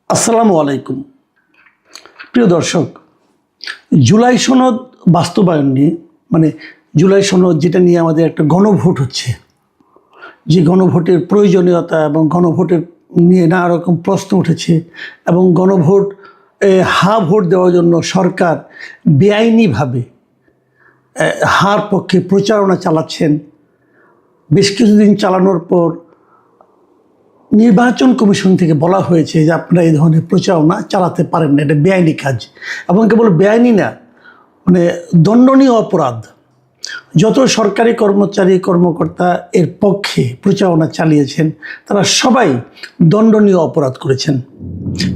আসসালামু আলাইকুম প্রিয় দর্শক, জুলাই সনদ বাস্তবায়ন নিয়ে জুলাই সনদ যেটা নিয়ে আমাদের একটা গণভোট হচ্ছে, যে গণভোটের প্রয়োজনীয়তা এবং গণভোটের নিয়ে নানা রকম প্রশ্ন উঠেছে এবং গণভোট হা ভোট দেওয়ার জন্য সরকার বেআইনিভাবে হার পক্ষে প্রচারণা চালাচ্ছেন। বেশ কিছুদিন চালানোর পর নির্বাচন কমিশন থেকে বলা হয়েছে যে আপনারা এই ধরনের প্রচারণা চালাতে পারেন না, এটা বেআইনি কাজ। এবং কেবল বেআইনি না, দণ্ডনীয় অপরাধ। যত সরকারি কর্মচারী কর্মকর্তা এর পক্ষে প্রচারণা চালিয়েছেন তারা সবাই দণ্ডনীয় অপরাধ করেছেন।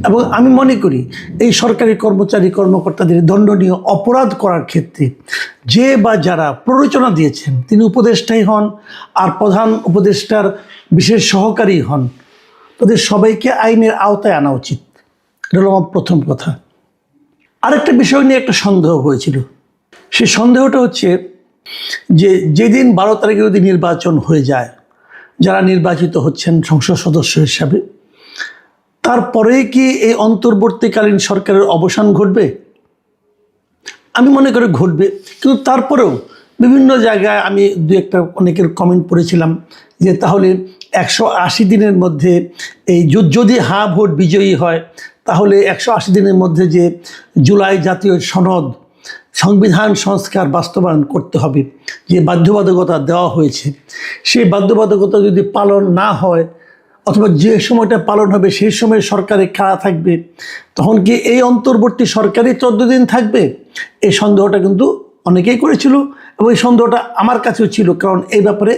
এবং আমি মনে করি এই সরকারি কর্মচারী কর্মকর্তাদের দণ্ডনীয় অপরাধ করার ক্ষেত্রে যে বা যারা প্ররোচনা দিয়েছেন, তিনি উপদেষ্টাই হন আর প্রধান উপদেষ্টার বিশেষ সহকারী হন, তাদের সবাইকে আইনের আওতায় আনা উচিত। এটা হলো আমার প্রথম কথা। আরেকটা বিষয় নিয়ে একটা সন্দেহ হয়েছিল। সেই সন্দেহটা হচ্ছে যে যেদিন 12 তারিখে যদি নির্বাচন হয়ে যায়, যারা নির্বাচিত হচ্ছেন সংসদ সদস্য হিসাবে, তারপরেই কি এই অন্তর্বর্তীকালীন সরকারের অবসান ঘটবে? আমি মনে করি ঘটবে, কিন্তু তারপরেও বিভিন্ন জায়গায় আমি অনেকের কমেন্ট পড়েছিলাম যে তাহলে 180 দিনের মধ্যে এই যদি হা ভোট বিজয়ী হয়, তাহলে 180 দিনের মধ্যে যে জুলাই জাতীয় সনদ সংবিধান সংস্কার বাস্তবায়ন করতে হবে, যে বাধ্যবাধকতা দেওয়া হয়েছে, সেই বাধ্যবাধকতা যদি পালন না হয় অথবা যে সময়টা পালন হবে সেই সময় সরকারে কারা থাকবে, তখন কি এই অন্তর্বর্তী সরকারই 14 দিন থাকবে? এই সন্দেহটা কিন্তু অনেকেই করেছিল এবং এই সন্দেহটা আমার কাছেও ছিল, কারণ এই ব্যাপারে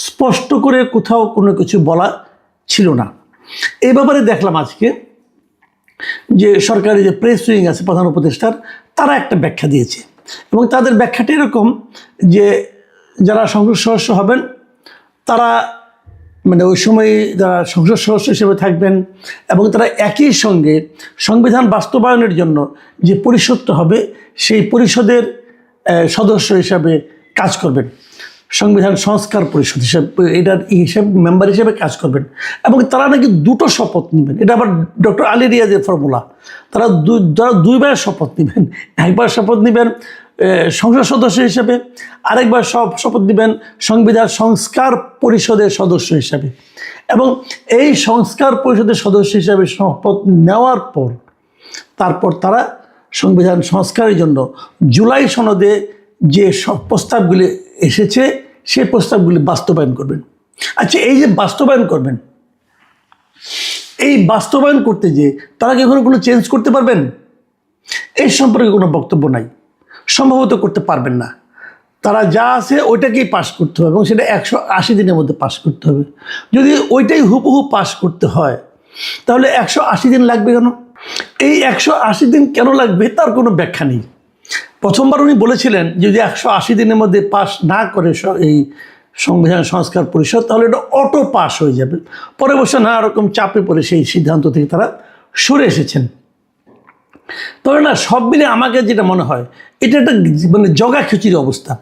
স্পষ্ট করে কোথাও কোনো কিছু বলা ছিল না। এই ব্যাপারে দেখলাম আজকে যে সরকারি যে প্রেস উইং আছে প্রধান উপদেষ্টার, তারা একটা ব্যাখ্যা দিয়েছে এবং তাদের ব্যাখ্যাটা এরকম যে যারা সংসদ সদস্য হবেন তারা ওই সময় যারা সংসদ সদস্য হিসেবে থাকবেন এবং তারা একই সঙ্গে সংবিধান বাস্তবায়নের জন্য যে পরিষদটা হবে সেই পরিষদের সদস্য হিসাবে কাজ করবেন, সংবিধান সংস্কার পরিষদ হিসাবে এটার মেম্বার হিসেবে কাজ করবেন। এবং তারা নাকি দুটো শপথ নেবেন। এটা আবার ডক্টর আলী রিয়াজের ফর্মুলা। তারা দুইবার শপথ নেবেন। একবার শপথ নেবেন সংসদ সদস্য হিসেবে, আরেকবার শপথ নেবেন সংবিধান সংস্কার পরিষদের সদস্য হিসাবে। এবং এই সংস্কার পরিষদের সদস্য হিসাবে শপথ নেওয়ার পর তারপর তারা সংবিধান সংস্কারের জন্য জুলাই সনদে যে সব প্রস্তাবগুলি এসেছে সেই প্রস্তাবগুলি বাস্তবায়ন করবেন। আচ্ছা, এই যে বাস্তবায়ন করবেন, এই বাস্তবায়ন করতে যে তারা কি কোনো চেঞ্জ করতে পারবেন? এই সম্পর্কে কোনো বক্তব্য নাই, সম্ভবত করতে পারবেন না। তারা যা আছে ওইটাকেই পাশ করতে হবে এবং সেটা 180 দিনের মধ্যে পাশ করতে হবে। যদি ওইটাই হুবহু পাশ করতে হয় তাহলে 180 দিন লাগবে কেন? এই 180 দিন কেন লাগবে তার কোনো ব্যাখ্যা নেই। প্রথমবার উনি বলেছিলেন যদি 180 দিনের মধ্যে পাস না করে এই সংবিধান সংস্কার পরিষদ, তাহলে এটা অটো পাস হয়ে যাবে। পরে বছর নানা রকম চাপে পড়ে সেই সিদ্ধান্ত থেকে তারা সরে এসেছেন। তবে না, সব মিলে আমাকে যেটা মনে হয় এটা একটা জগা খিচুড়ি অবস্থা।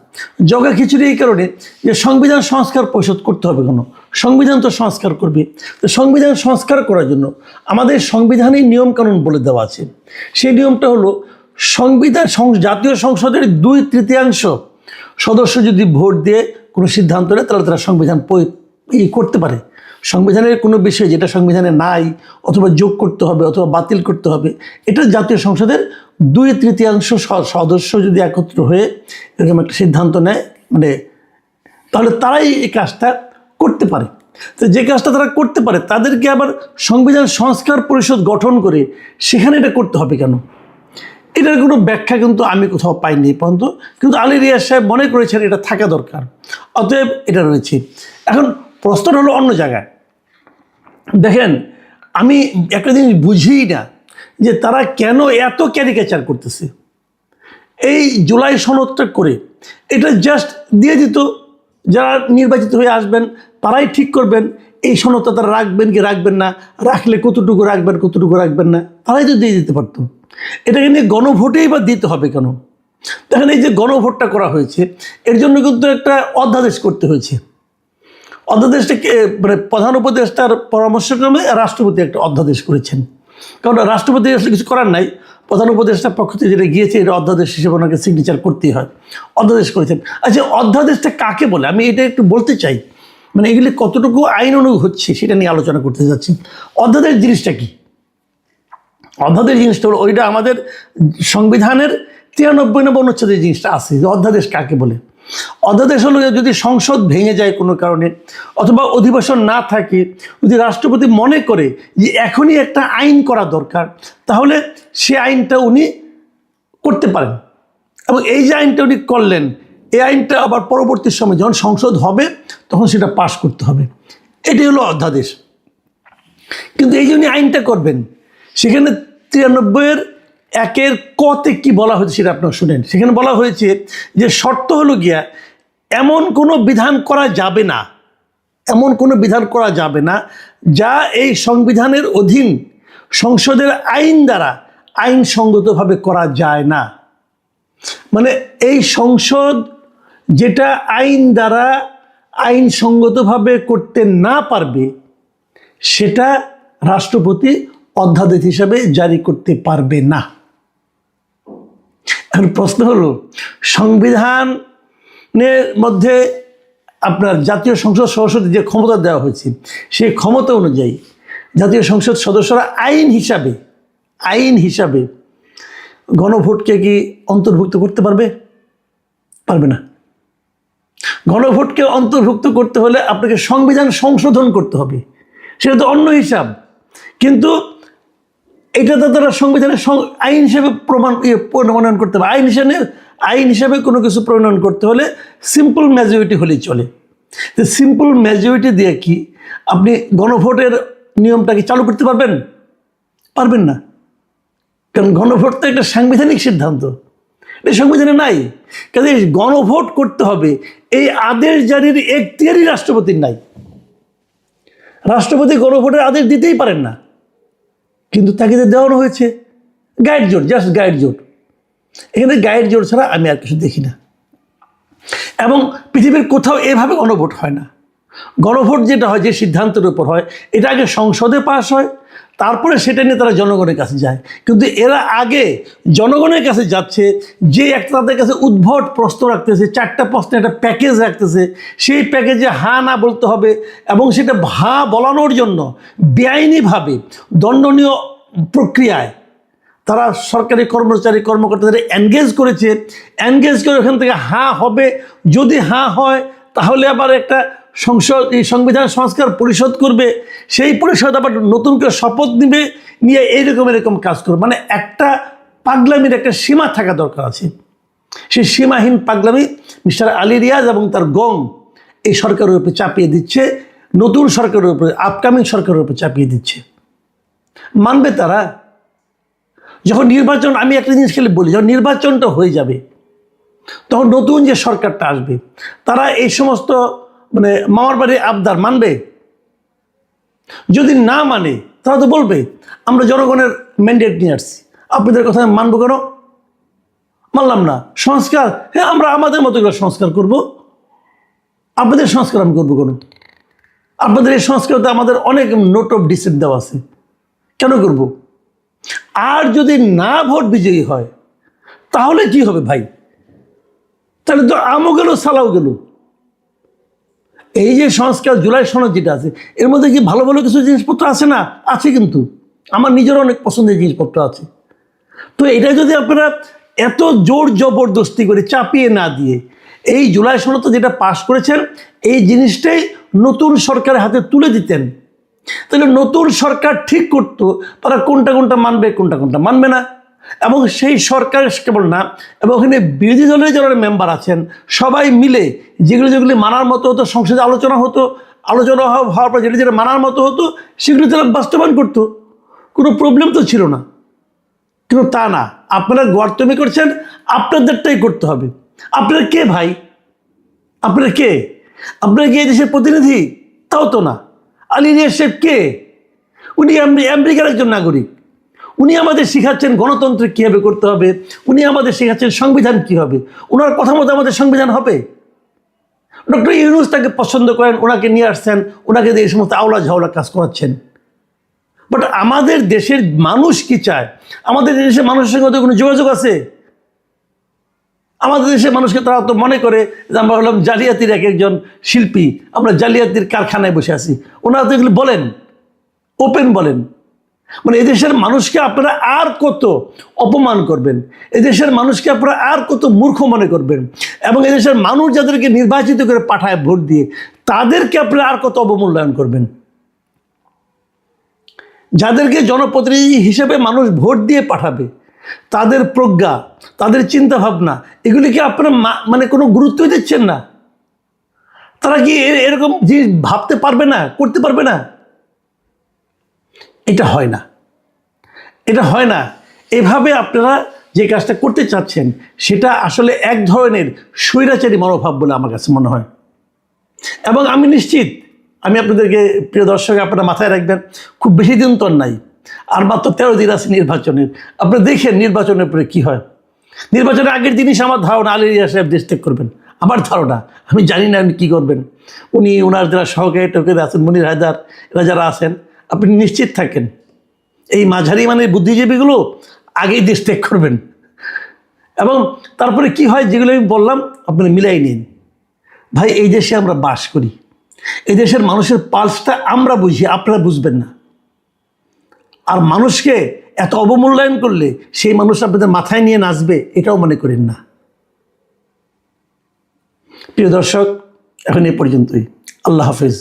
জগা খিচুড়ি এই কারণে যে সংবিধান সংস্কার পরিষদ করতে হবে কেন? সংবিধান তো সংস্কার করবে। তো সংবিধান সংস্কার করার জন্য আমাদের সংবিধানেই নিয়মকানুন বলে দেওয়া আছে। সেই নিয়মটা হলো সংবিধান জাতীয় সংসদের 2/3 সদস্য যদি ভোট দিয়ে কোনো সিদ্ধান্ত নেয় তাহলে তারা সংবিধান করতে পারে। সংবিধানের কোনো বিষয় যেটা সংবিধানে নাই অথবা যোগ করতে হবে অথবা বাতিল করতে হবে, এটা জাতীয় সংসদের 2/3 সদস্য যদি একত্র হয়ে এরকম একটা সিদ্ধান্ত নেয় তাহলে তারাই এই কাজটা করতে পারে। তো যে কাজটা তারা করতে পারে তাদেরকে আবার সংবিধান সংস্কার পরিষদ গঠন করে সেখানে এটা করতে হবে কেন? এটার কোনো ব্যাখ্যা কিন্তু আমি কোথাও পাইনি পর্যন্ত, কিন্তু আলী রিয়াজ সাহেব মনে করেছেন এটা থাকা দরকার, অতএব এটা রয়েছে। এখন প্রশ্নটা হলো অন্য জায়গায়। দেখেন, আমি একটা জিনিস বুঝিই না যে তারা কেন এত ক্যারিকেচার করতেছে। এই জুলাই সনদটা করে এটা জাস্ট দিয়ে দিত, যারা নির্বাচিত হয়ে আসবেন তারাই ঠিক করবেন এই সনদটা তারা রাখবেন কি রাখবেন না, রাখলে কতটুকু রাখবেন কতটুকু রাখবেন না, তারাই তো দিয়ে দিতে পারতো। এটাকে নিয়ে গণভোটেই বা দিতে হবে কেন? দেখেন, এই যে গণভোটটা করা হয়েছে এর জন্য কিন্তু একটা অধ্যাদেশ করতে হয়েছে। অধ্যাদেশটা প্রধান উপদেষ্টার পরামর্শক্রমে রাষ্ট্রপতি একটা অধ্যাদেশ করেছেন। কারণ রাষ্ট্রপতি আসলে কিছু করার নাই, প্রধান উপদেষ্টার পক্ষ থেকে যেটা গিয়েছে এটা অধ্যাদেশ হিসেবে ওনাকে সিগনেচার করতেই হয়, অধ্যাদেশ করেছেন। আচ্ছা, অধ্যাদেশটা কাকে বলে আমি এটা একটু বলতে চাই, মানে এগুলি কতটুকু আইন অনুগ হচ্ছে সেটা নিয়ে আলোচনা করতে যাচ্ছি। অধ্যাদেশ জিনিসটা কি? অধ্যাদেশ জিনিসটা হলো ওইটা আমাদের সংবিধানের 93 নম্বর অনুচ্ছেদের জিনিসটা আছে যে অধ্যাদেশ কাকে বলে। অধ্যাদেশ হলো যদি সংসদ ভেঙে যায় কোনো কারণে অথবা অধিবেশন না থাকে, যদি রাষ্ট্রপতি মনে করে যে এখনই একটা আইন করা দরকার, তাহলে সে আইনটা উনি করতে পারেন। এবং এই যে আইনটা উনি করলেন, এই আইনটা আবার পরবর্তী সময় যখন সংসদ হবে তখন সেটা পাশ করতে হবে। এটাই হলো অধ্যাদেশ। কিন্তু এই যে উনি আইনটা করবেন, সেখানে 93-1 কতে কি বলা হয়েছে সেটা আপনারা শুনেন। সেখানে বলা হয়েছে যে শর্ত হলো গিয়া এমন কোনো বিধান করা যাবে না, এমন কোনো বিধান করা যাবে না যা এই সংবিধানের অধীন সংসদের আইন দ্বারা আইনসঙ্গতভাবে করা যায় না। মানে এই সংসদ যেটা আইন দ্বারা আইনসঙ্গতভাবে করতে না পারবে সেটা রাষ্ট্রপতি অধ্যাদেশ হিসাবে জারি করতে পারবে না। এখন প্রশ্ন হলো, সংবিধানের মধ্যে আপনার জাতীয় সংসদ সদস্যদের যে ক্ষমতা দেওয়া হয়েছে সেই ক্ষমতা অনুযায়ী জাতীয় সংসদ সদস্যরা আইন হিসাবে গণভোটকে কি অন্তর্ভুক্ত করতে পারবে? পারবে না। গণভোটকে অন্তর্ভুক্ত করতে হলে আপনাকে সংবিধান সংশোধন করতে হবে, সেটা তো অন্য হিসাব। কিন্তু এটা তো তারা সংবিধানের আইন হিসেবে প্রণয়ন করতে হবে। আইন হিসাবে কোনো কিছু প্রণয়ন করতে হলে সিম্পল মেজরিটি হলেই চলে। তো সিম্পল মেজরিটি দিয়ে কি আপনি গণভোটের নিয়মটাকে চালু করতে পারবেন? পারবেন না। কারণ গণভোট তো একটা সাংবিধানিক সিদ্ধান্ত, এটা সংবিধানে নাই। কাজে গণভোট করতে হবে এই আদেশ জারির এখতিয়ারই রাষ্ট্রপতির নাই। রাষ্ট্রপতি গণভোটের আদেশ দিতেই পারেন না, কিন্তু তাকে দেওয়ানো হয়েছে গাইড জোট, জাস্ট গাইড জোট। এখানে গাইড জোট ছাড়া আমি আর কিছু দেখি না। এবং পৃথিবীর কোথাও এভাবে গণভোট হয় না। গণভোট যেটা হয়, যে সিদ্ধান্তের উপর হয়, এটা আগে সংসদে পাস হয়, তারপরে সেটা নিয়ে তারা জনগণের কাছে যায়। কিন্তু এরা আগে জনগণের কাছে যাচ্ছে, যে একটা তাদের কাছে উদ্ভট প্রশ্ন রাখতেছে, 4টা প্রশ্নের একটা প্যাকেজ রাখতেছে, সেই প্যাকেজে হ্যাঁ না বলতে হবে। এবং সেটা হ্যাঁ বলানোর জন্য বেআইনিভাবে দণ্ডনীয় প্রক্রিয়ায় তারা সরকারি কর্মকর্তাদের এনগেজ করেছে। এনগেজ করে ওখান থেকে হ্যাঁ হবে, যদি হ্যাঁ হয় তাহলে আবার একটা সংবিধান সংস্কার পরিষদ করবে, সেই পরিষদ আবার নতুন করে শপথ নিবে, নিয়ে এরকম কাজ করবে। মানে একটা পাগলামির একটা সীমা থাকা দরকার আছে। সেই সীমাহীন পাগলামি মিস্টার আলী রিয়াজ এবং তার গং এই সরকারের উপরে চাপিয়ে দিচ্ছে, নতুন সরকারের উপরে, আপকামিং সরকারের উপরে চাপিয়ে দিচ্ছে। মানবে তারা? যখন নির্বাচন, আমি একটা জিনিস খেলে বলি, যখন নির্বাচনটা হয়ে যাবে তখন নতুন যে সরকারটা আসবে তারা এই সমস্ত মানে মামার বাড়ির আবদার মানবে? যদি না মানে তারা তো বলবে আমরা জনগণের ম্যান্ডেট নিয়ে আসছি, আপনাদের কথা মানবো কেন? মানলাম না। সংস্কার, হ্যাঁ আমরা আমাদের মতো করে সংস্কার করব, আপনাদের সংস্কার আমি করবো কেন? আপনাদের এই সংস্কারতে আমাদের অনেক নোট অফ ডিসেন্ট দেওয়া আছে, কেন করব? আর যদি না ভোট বিজয়ী হয় তাহলে কি হবে ভাই? তাহলে তো আমও গেল, সালাও গেল। এই যে সংস্কার জুলাই সনদ যেটা আছে, এর মধ্যে কি ভালো ভালো কিছু জিনিসপত্র আছে না? আছে, কিন্তু আমার নিজেরও অনেক পছন্দের জিনিসপত্র আছে। তো এটা যদি আপনারা এত জোর জবরদস্তি করে চাপিয়ে না দিয়ে এই জুলাই সনদ যেটা পাশ করেছেন, এই জিনিসটাই নতুন সরকারের হাতে তুলে দিতেন, তাহলে নতুন সরকার ঠিক করতো তারা কোনটা মানবে, কোনটা মানবে না। এবং সেই সরকার কেবল না, এবং ওখানে বিরোধী দলের যারা মেম্বার আছেন সবাই মিলে যেগুলি মানার মতো হতো, সংসদে আলোচনা হওয়ার পর যেটা মানার মতো হতো সেগুলি তারা বাস্তবায়ন করতো, কোনো প্রবলেম তো ছিল না। কিন্তু তা না, আপনারা গর্তমি করছেন, আপনাদেরটাই করতে হবে। আপনারা কে ভাই? আপনারা কে? আপনারা কি এই দেশের প্রতিনিধি? তাও তো না। আলী রিয়াজ সাহেব কে? উনি আমেরিকার একজন নাগরিক। উনি আমাদের শেখাচ্ছেন গণতন্ত্র কীভাবে করতে হবে, উনি আমাদের শেখাচ্ছেন সংবিধান কী হবে। ওনার কথা মতো আমাদের সংবিধান হবে? ডক্টর ইউনূস তাকে পছন্দ করেন, ওনাকে নিয়ে আসছেন, ওনাকে দিয়ে এই সমস্ত আওলা ঝাওলা কাজ করাচ্ছেন। বাট আমাদের দেশের মানুষ কি চায়? আমাদের দেশের মানুষের সঙ্গে ওদের কোনো যোগাযোগ আছে? আমাদের দেশের মানুষকে তারা তো মনে করে যে আমরা হলাম জালিয়াতির এক একজন শিল্পী, আমরা জালিয়াতির কারখানায় বসে আছি। ওনারা তো এগুলো বলেন, ওপেন বলেন। মানে এদেশের মানুষকে আপনারা আর কত অপমান করবেন, এদেশের মানুষকে আপনারা আর কত মূর্খ মনে করবেন, এবং এদেশের মানুষ যাদেরকে নির্বাচিত করে পাঠায় ভোট দিয়ে, তাদেরকে আপনারা আর কত অবমূল্যায়ন করবেন। যাদেরকে জনপ্রতিনিধি হিসেবে মানুষ ভোট দিয়ে পাঠাবে, তাদের প্রজ্ঞা, তাদের চিন্তা ভাবনা, এগুলিকে আপনারা মানে কোনো গুরুত্বই দিচ্ছেন না। তারা কি এরকম জিনিস ভাবতে পারবে না, করতে পারবে না? এটা হয় না, এটা হয় না। এভাবে আপনারা যে কাজটা করতে চাচ্ছেন সেটা আসলে এক ধরনের স্বৈরাচারী মনোভাব বলে আমার কাছে মনে হয়। এবং আমি নিশ্চিত, আমি আপনাদেরকে, প্রিয় দর্শক, আপনারা মাথায় রাখবেন, খুব বেশি দিন তো নাই, আর মাত্র 13 দিন আছে নির্বাচনের। আপনি দেখেন নির্বাচনের পরে কি হয়। নির্বাচনের আগের জিনিস আমার ধারণা আলী রিয়াজ সাহেব দেশ ত্যাগ করবেন, আমার ধারণা। আমি জানি না উনি কী করবেন। উনি ওনার যারা সহকারী টহকারী আছেন, মনির হায়দার, এরা যারা আছেন, আপনি নিশ্চিত থাকেন এই মাঝারি মানে বুদ্ধিজীবীগুলো আগেই দেশ ত্যাগ করবেন। এবং তারপরে কি হয়, যেগুলো আমি বললাম আপনি মিলাই নিন। ভাই, এই দেশে আমরা বাস করি, এই দেশের মানুষের পালসটা আমরা বুঝি, আপনারা বুঝবেন না। আর মানুষকে এত অবমূল্যায়ন করলে সেই মানুষ আপনাদের মাথায় নিয়ে নাচবে, এটাও মনে করেন না। প্রিয় দর্শক, এখন এ পর্যন্তই। আল্লাহ হাফেজ।